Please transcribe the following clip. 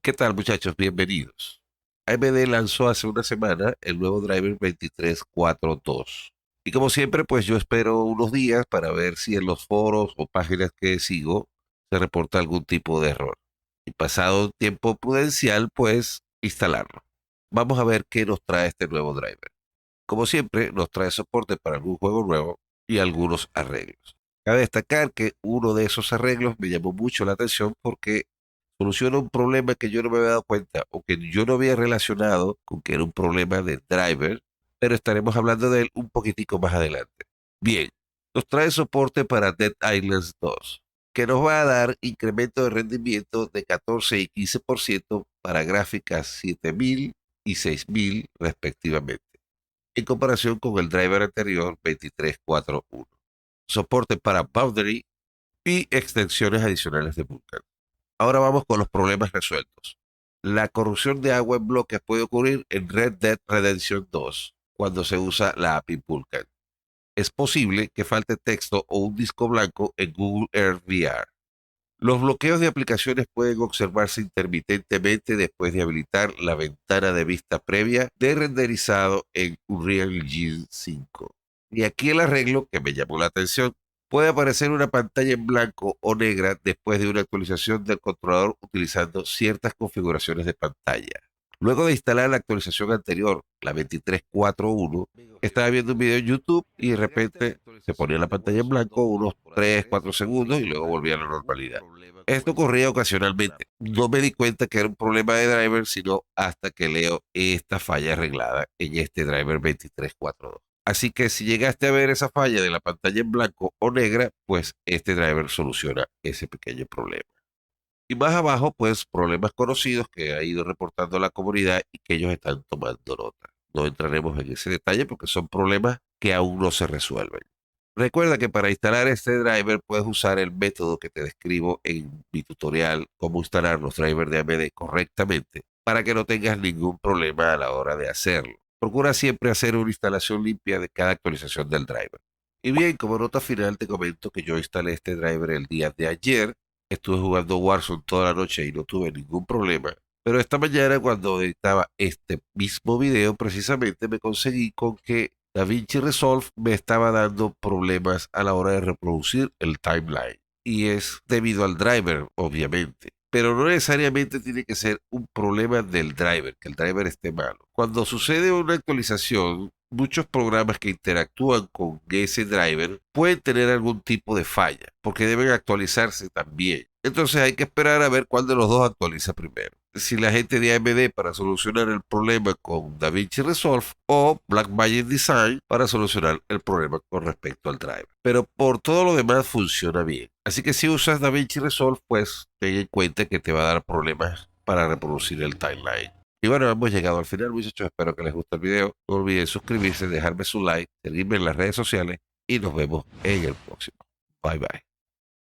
¿Qué tal, muchachos? Bienvenidos. AMD lanzó hace una semana el nuevo driver 2342. Y como siempre, pues yo espero unos días para ver si en los foros o páginas que sigo se reporta algún tipo de error. Y pasado un tiempo prudencial, pues instalarlo. Vamos a ver qué nos trae este nuevo driver. Como siempre, nos trae soporte para algún juego nuevo y algunos arreglos. Cabe destacar que uno de esos arreglos me llamó mucho la atención porque soluciona un problema que yo no me había dado cuenta o que yo no había relacionado con que era un problema de driver, pero estaremos hablando de él un poquitico más adelante. Bien, nos trae soporte para Dead Islands 2, que nos va a dar incremento de rendimiento de 14 y 15% para gráficas 7000 y 6000 respectivamente, en comparación con el driver anterior 2341. Soporte para Boundary y extensiones adicionales de Vulkan. Ahora vamos con los problemas resueltos. La corrupción de agua en bloques puede ocurrir en Red Dead Redemption 2 cuando se usa la API Vulkan. Es posible que falte texto o un disco blanco en Google Earth VR. Los bloqueos de aplicaciones pueden observarse intermitentemente después de habilitar la ventana de vista previa de renderizado en Unreal Engine 5. Y aquí el arreglo que me llamó la atención: puede aparecer una pantalla en blanco o negra después de una actualización del controlador utilizando ciertas configuraciones de pantalla. Luego de instalar la actualización anterior, la 2341, estaba viendo un video en YouTube y de repente se ponía la pantalla en blanco unos 3, 4 segundos y luego volvía a la normalidad. Esto ocurría ocasionalmente. No me di cuenta que era un problema de driver, sino hasta que leo esta falla arreglada en este driver 2342. Así que si llegaste a ver esa falla de la pantalla en blanco o negra, pues este driver soluciona ese pequeño problema. Y más abajo, pues problemas conocidos que ha ido reportando la comunidad y que ellos están tomando nota. No entraremos en ese detalle porque son problemas que aún no se resuelven. Recuerda que para instalar este driver puedes usar el método que te describo en mi tutorial, cómo instalar los drivers de AMD correctamente, para que no tengas ningún problema a la hora de hacerlo. Procura siempre hacer una instalación limpia de cada actualización del driver. Y bien, como nota final te comento que yo instalé este driver el día de ayer. Estuve jugando Warzone toda la noche y no tuve ningún problema. Pero esta mañana, cuando editaba este mismo video, precisamente me conseguí con que DaVinci Resolve me estaba dando problemas a la hora de reproducir el timeline. Y es debido al driver, obviamente. Pero no necesariamente tiene que ser un problema del driver, que el driver esté malo. Cuando sucede una actualización, muchos programas que interactúan con ese driver pueden tener algún tipo de falla, porque deben actualizarse también. Entonces hay que esperar a ver cuál de los dos actualiza primero. Si la gente de AMD para solucionar el problema con DaVinci Resolve o Blackmagic Design para solucionar el problema con respecto al driver. Pero por todo lo demás funciona bien. Así que si usas DaVinci Resolve, pues ten en cuenta que te va a dar problemas para reproducir el timeline. Y bueno, hemos llegado al final, muchachos. Espero que les guste el video. No olviden suscribirse, dejarme su like, seguirme en las redes sociales y nos vemos en el próximo. Bye bye.